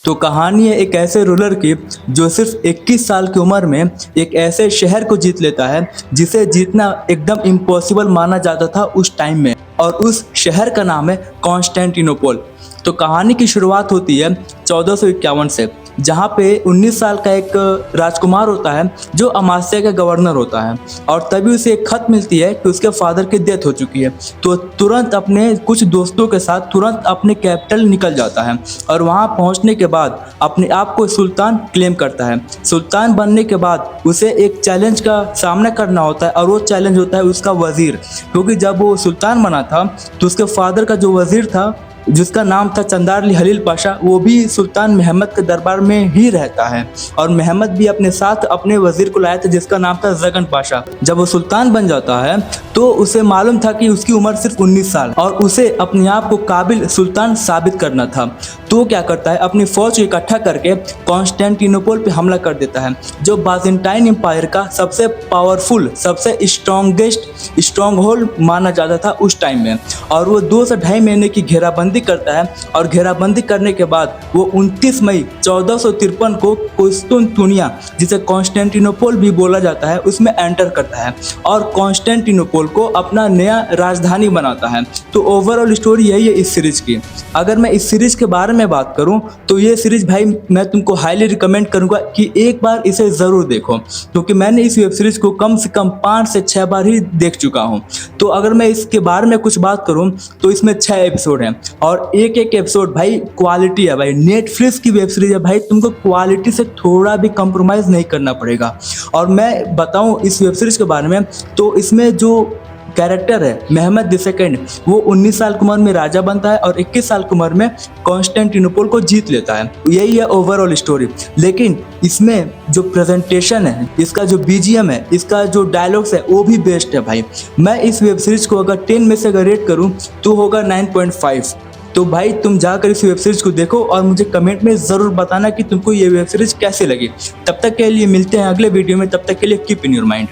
तो कहानी है एक ऐसे रूलर की जो सिर्फ 21 साल की उम्र में एक ऐसे शहर को जीत लेता है जिसे जीतना एकदम इम्पॉसिबल माना जाता था उस टाइम में, और उस शहर का नाम है कॉन्स्टेंटिनोपल। तो कहानी की शुरुआत होती है 1451 से, जहाँ पे 19 साल का एक राजकुमार होता है जो अमास्या का गवर्नर होता है, और तभी उसे एक खत मिलती है कि उसके फादर की डेथ हो चुकी है। तो तुरंत अपने कुछ दोस्तों के साथ तुरंत अपने कैपिटल निकल जाता है, और वहाँ पहुँचने के बाद अपने आप को सुल्तान क्लेम करता है। सुल्तान बनने के बाद उसे एक चैलेंज का सामना करना होता है, और वो चैलेंज होता है उसका वजीर, क्योंकि जब वो सुल्तान बना था तो उसके फादर का जो वजीर था जिसका नाम था चंदारली हलील पाशा, वो भी सुल्तान महमद के दरबार में ही रहता है, और महमद भी अपने साथ अपने वजीर को लाया था जिसका नाम था जगन पाशा। जब वो सुल्तान बन जाता है तो उसे मालूम था कि उसकी उम्र सिर्फ 19 साल और उसे अपने आप को काबिल सुल्तान साबित करना था। तो क्या करता है, अपनी फौज को इकट्ठा करके कॉन्स्टेंटिनोपल पे हमला कर देता है, जो बाजेंटाइन एम्पायर का सबसे पावरफुल, सबसे स्ट्रॉन्गेस्ट स्ट्रॉन्ग होल्ड माना जाता था उस टाइम में। और वो 2 से ढाई महीने की घेराबंदी करता है, और घेराबंदी करने के बाद वो 29 मई 1453 को कुस्तुनतुनिया, जिसे कॉन्स्टेंटिनोपल भी बोला जाता है, उसमें एंटर करता है और कॉन्स्टेंटिनोपल को अपना नया राजधानी बनाता है। तो ओवरऑल स्टोरी यही है इस सीरीज की। अगर मैं इस सीरीज के बारे में बात करूं तो ये सीरीज भाई मैं तुमको हाईली रिकमेंड करूंगा कि एक बार इसे ज़रूर देखो, क्योंकि मैंने इस वेब सीरीज को कम से कम 5 से 6 बार ही देख चुका हूं। तो अगर मैं इसके बारे में कुछ बात करूं तो इसमें 6 एपिसोड हैं, और एक एक एपिसोड भाई क्वालिटी है। भाई नेटफ्लिक्स की वेब सीरीज है भाई, तुमको क्वालिटी से थोड़ा भी कॉम्प्रोमाइज़ नहीं करना पड़ेगा। और मैं बताऊं इस वेब सीरीज के बारे में, तो इसमें जो कैरेक्टर है महमद II, वो 19 साल की उम्र में राजा बनता है और 21 साल की उम्र में कॉन्स्टेंटिनोपल को जीत लेता है। यही है ओवरऑल स्टोरी। लेकिन इसमें जो प्रेजेंटेशन है, इसका जो बीजीएम है, इसका जो डायलॉग्स है, वो भी बेस्ट है भाई। मैं इस वेब सीरीज को अगर 10 में से अगर रेट करूँ तो होगा 9.5। तो भाई तुम जाकर इस वेब सीरीज को देखो और मुझे कमेंट में ज़रूर बताना कि तुमको ये वेब सीरीज कैसे लगी। तब तक के लिए मिलते हैं अगले वीडियो में, तब तक के लिए कीप इन योर माइंड।